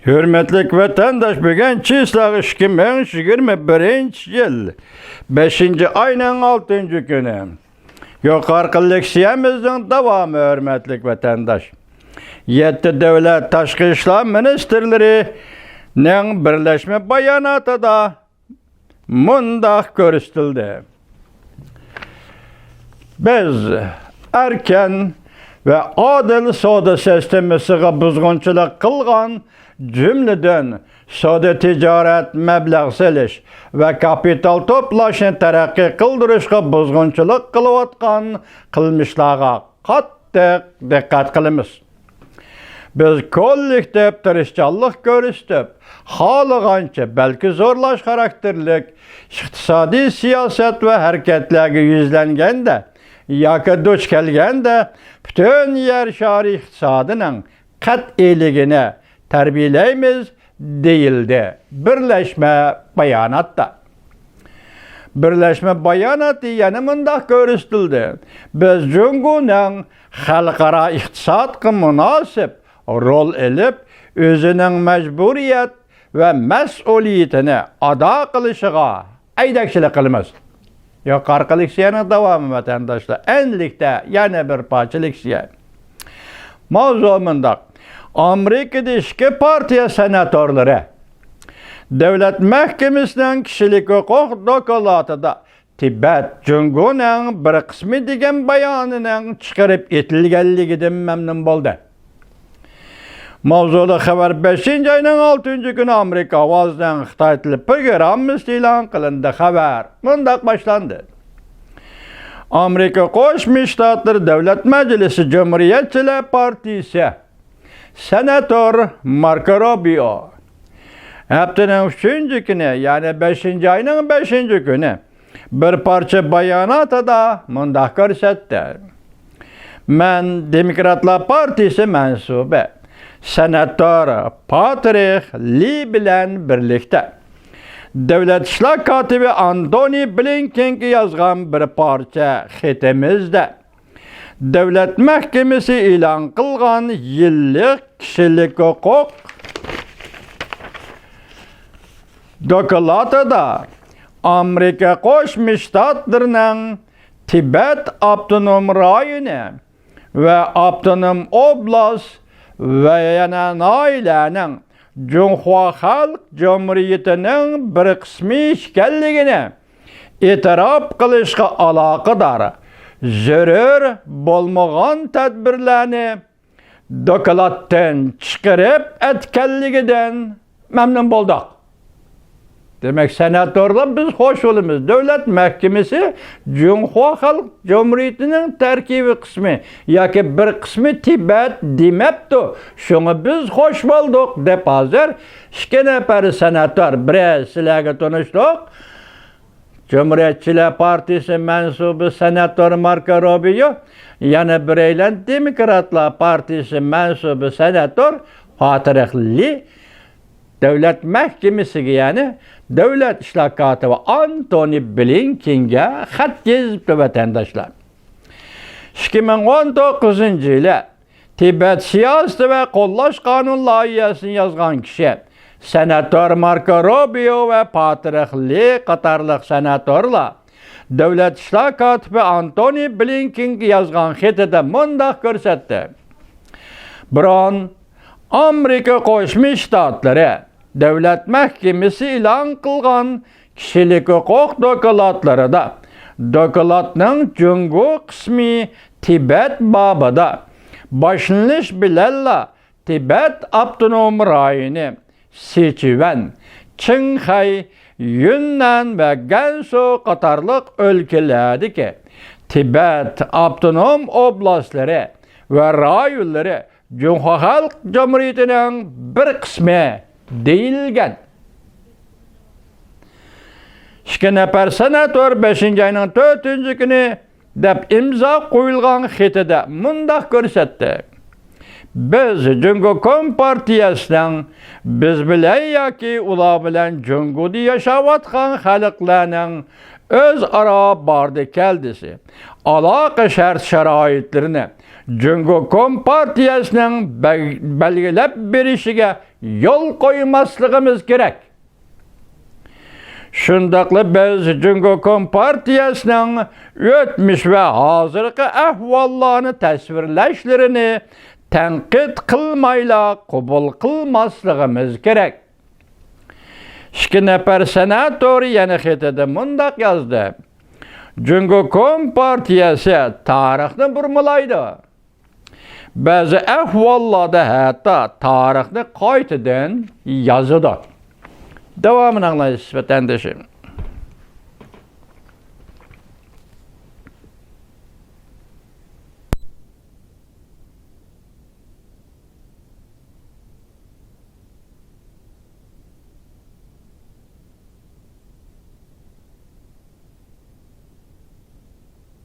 Hürmetlik vatandaş, bugün çislak 2021 yıl 5. ayının 6. günü. Yukarı leksiyemizin devamı hürmetlik vatandaş. 7 devlet taşkı işler ministerlerinin birleşme bayanatı da mundaq görüştüldü. Biz erken ve adil soda sistemisiga buzg'unchilik qilgan cümleden soda ticaret meblag' selish ve kapital to'plashni taraqqiy qildirishga buzg'unchilik qilayotgan qilmishlarga qattiq diqqat qilamiz. Biz kollektiv tirishchanlik ko'rsatib, xohlagancha balki zo'rlash xarakterlik iqtisodiy siyosat ve hareketlerge yüzlengende yoki duch kelganda bütün yer shari iqtisodining qat'iyligini tarbiylaymiz deyildi birleşme bayanatda. Birleşme bayanatı yana mundaq ko'rsatildi. Biz Jungo'ning xalqaro iqtisodga munosib rol elib, o'zining majburiyat ve mas'uliyatini ado qilishiga aydakchilik qilamiz. Yuqorqi leksiyaning davomi vatandaşlar. Enlikte yana bir parça leksiya. Mavzu mundaq. Amerikada ikki partiya senatorlari Devlet Mahkemesining kishilik huquq dokumentida Tibet Jungo'ning bir qismi degan bayonining chiqarib etilganligidan memnun bo'ldi. Mavzuda xabar 5. ayının 6. günü Amerika ovozidan Xitoy tili programmasi e'lon qilindi. Xabar mundaq boshlandı. Amerika Qo'shma Shtatlar Davlat Majlisi Cumhuriyetçiler Partisi Senator Marco Rubio haftanın 3. günü yani 5. ayının 5. günü bir parça bayanatı da mundaq ko'rsatdi. Men Demokratlar Partisi mensubi Senator Patrick Lee bilan birlikte Devlet İşler Katibi Antony Blinken'e yazgan bir parça xitimizde Devlet Mahkemesi e'lon qilgan yillik kishilik huquq dokumentida Amerika Qo'shma Shtatlarining Tibet Avtonom rayoni ve Avtonom oblast ve yana noilaning Junhua Xalq Cumhuriyetining bir qismi ekanligini e'tirof qilishga aloqador zarur bo'lmagan tadbirlarni dokumentdan chiqarib aytganligidan memnun bo'ldik. Demek senatorlar biz hoş olumuz. Devlet Mahkemesi Junhua Xalq Cumhuriyeti'nin terkibi kısmı yoki bir kısmı Tibet demepti. Şunu biz hoş bulduk dep hazır. İki nefer senator biri sizlarga tanıştık. Cumhuriyetçiler Partisi mensubu senator Marco Rubio, yana bireylen Demokratlar Partisi mensubu senator Patrick Lee Devlet Mahkemesi'ne yani Devlet İşler Katibi Antony Blinken'e xat yazıptı vatandaşlar. 2019 yılı Tibet siyaseti ve qo'llash qonun loyihasini yazgan kişi Senator Marco Rubio ve Patrick Lee qatorliq senatorlar Devlet İşler Katibi Antony Blinken'e yazgan xatida mundaq ko'rsatdi. Biron Amerika Qo'shma Shtatlari Devlet Mahkemesi e'lon qilgan kishilik huquq dokumentlarida dokumentning Jungo qismi Tibet babida boshlanish bilan Tibet Avtonom rayoni Sichuan, Qinghai, Yunnan ve Gansu qatorliq o'lkalardagi Tibet Avtonom oblastları ve rayonları Junhua Xalq Cumhuriyetining bir qismi deyilgan. İki nefer senator 5. ayının 4. günü deb imza qo'yilgan xatida mundaq ko'rsatdi. Biz Jungo Kompartiyasining biz bilan yoki ular bilan Jungoda yashayotgan xalqlarning o'zaro bordi keldisi aloqa shart sharoitlarini Jungo Kompartiyasining belgilab berishiga yol koymasligimiz gerek. Şundaqla biz Cumhuriyet Kompartiyasının ötmüş ve hazırki ahvallarını tasvirleşlerini tenkit kılmayla kabul kılmasligimiz gerek. İki nefer senator yana xetida mundaq yazdı. Cumhuriyet Kompartiyası tarixni burmalaydi. Bazı ahvallarda hatta tarixni qaytadan yazıdı. Devamını anlayışız vatandaşım.